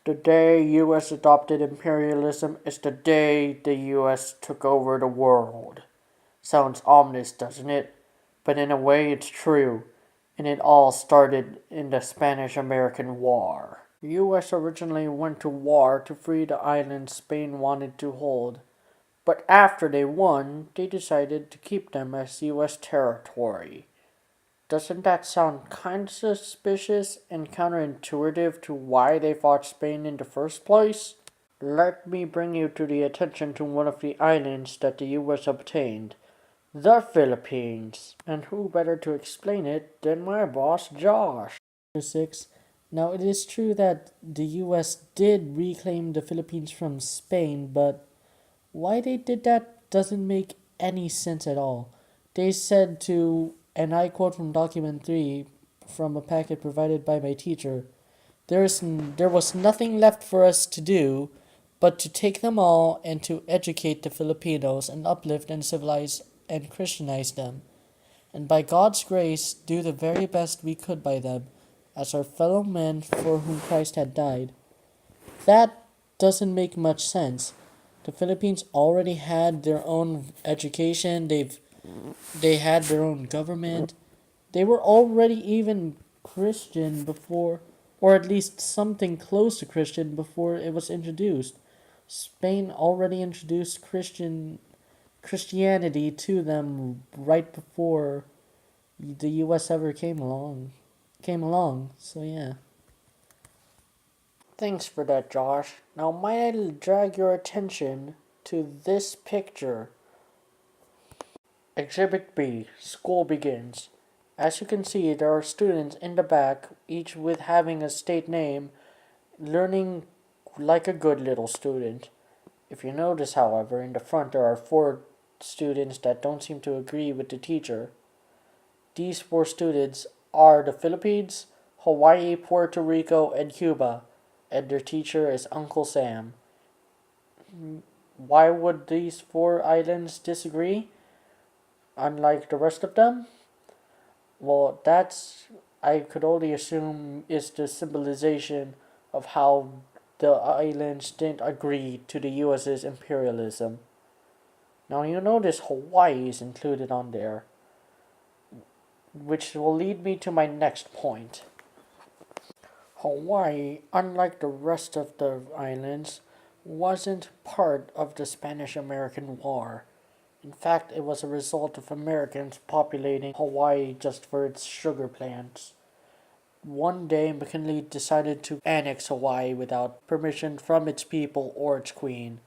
The day U.S. adopted imperialism is the day the U.S. took over the world. Sounds ominous, doesn't it? But in a way, it's true. And it all started in the Spanish American War. The U.S. originally went to war to free the islands Spain wanted to hold, but after they won, they decided to keep them as U.S. territory. Doesn't that sound kind of suspicious and counterintuitive to why they fought Spain in the first place? Let me bring you to the attention to one of the islands that the US obtained, the Philippines. And who better to explain it than my boss Josh? 6. Now, it is true that the US did reclaim the Philippines from Spain, but why they did that doesn't make any sense at all. They said to, and I quote from document 3 from a packet provided by my teacher, there was nothing left for us to do but to take them all and to educate the Filipinos and uplift and civilize and Christianize them, and by God's grace do the very best we could by them, as our fellow men for whom Christ had died. That doesn't make much sense. The Philippines already had their own education, they had their own government. They were already even Christian before, or at least something close to Christian before it was introduced. Spain already introduced Christianity to them right before the US ever came along. So yeah. Thanks for that, Josh. Now might I drag your attention to this picture. Exhibit B, School Begins. As you can see, there are students in the back, each with having a state name, learning like a good little student. If you notice, however, in the front there are 4 students that don't seem to agree with the teacher. These 4 students are the Philippines, Hawaii, Puerto Rico, and Cuba, and their teacher is Uncle Sam. Why would these 4 islands disagree, unlike the rest of them? Well, that's, I could only assume, is the symbolization of how the islands didn't agree to the US's imperialism. Now you notice Hawaii is included on there, which will lead me to my next point. Hawaii, unlike the rest of the islands, wasn't part of the Spanish American War. In fact, it was a result of Americans populating Hawaii just for its sugar plants. One day, McKinley decided to annex Hawaii without permission from its people or its queen.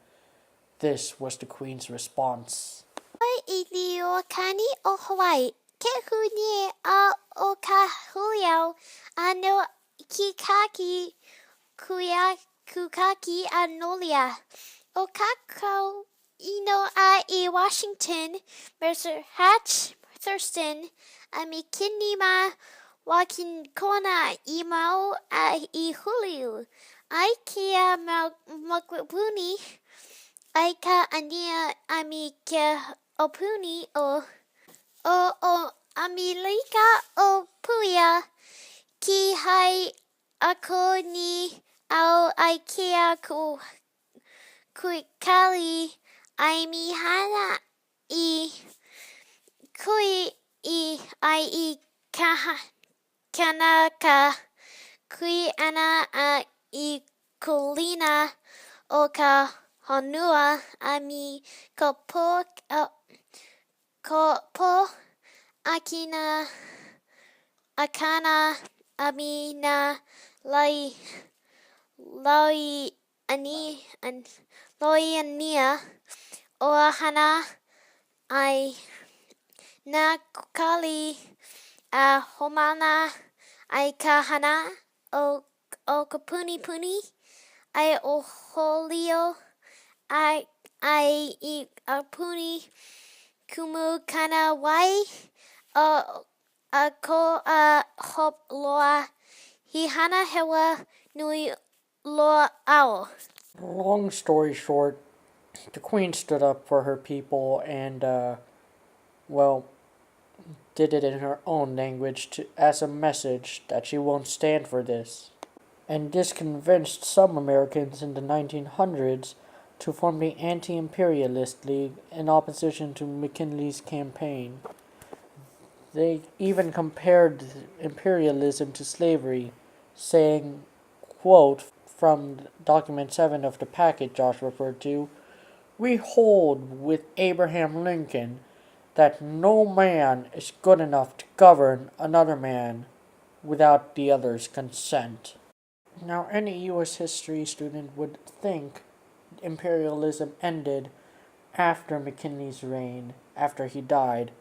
This was the queen's response. Iliokani o Hawaii, ke huni a o ka hulio ano kikaki kuya kukaki anolia. O kako ino a Washington, Mercer Hatch Thurston, a mikinima wakin kona imao a Julio. I kia makwapuni. Aika ania amika opuni o amilika o puya ki hai ako ni au aikea ku kuikali ai mihana I kui I kanaka kui ana a I kulina o ka honua ami kopo akina akana ami na lai ania o hana ai na kali a homana ai kahana o kapuni puni ai o holio I apuni kumu kana wai a ko a hop loa hihana hewa nui loa ao. Long story short, the queen stood up for her people and, well, did it in her own language as a message that she won't stand for this. and this convinced some Americans in the 1900s to form the Anti-Imperialist League in opposition to McKinley's campaign. They even compared imperialism to slavery, saying, quote, from document 7 of the packet Josh referred to, "We hold with Abraham Lincoln that no man is good enough to govern another man without the other's consent." Now, any U.S. history student would think imperialism ended after McKinley's reign, after he died.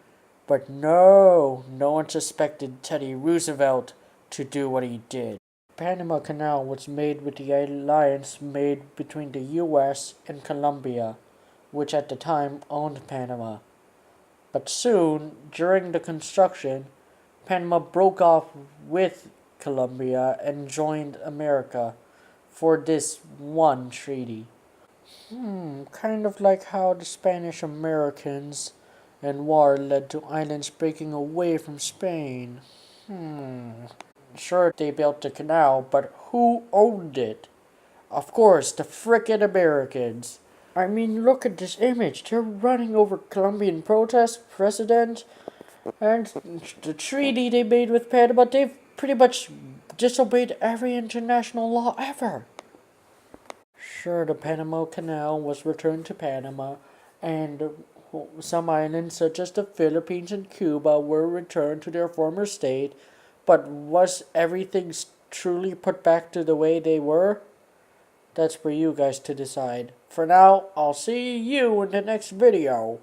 But no one suspected Teddy Roosevelt to do what he did. Panama Canal was made with the alliance made between the U.S. and Colombia, which at the time owned Panama. But soon, during the construction, Panama broke off with Colombia and joined America for this one treaty. Kind of like how the Spanish Americans and war led to islands breaking away from Spain. Sure, they built the canal, but who owned it? Of course, the frickin' Americans. I mean, look at this image. They're running over Colombian protest, president, and the treaty they made with Panama. They've pretty much disobeyed every international law ever. Sure, the Panama Canal was returned to Panama, and some islands such as the Philippines and Cuba were returned to their former state, but was everything truly put back to the way they were? That's for you guys to decide. For now, I'll see you in the next video.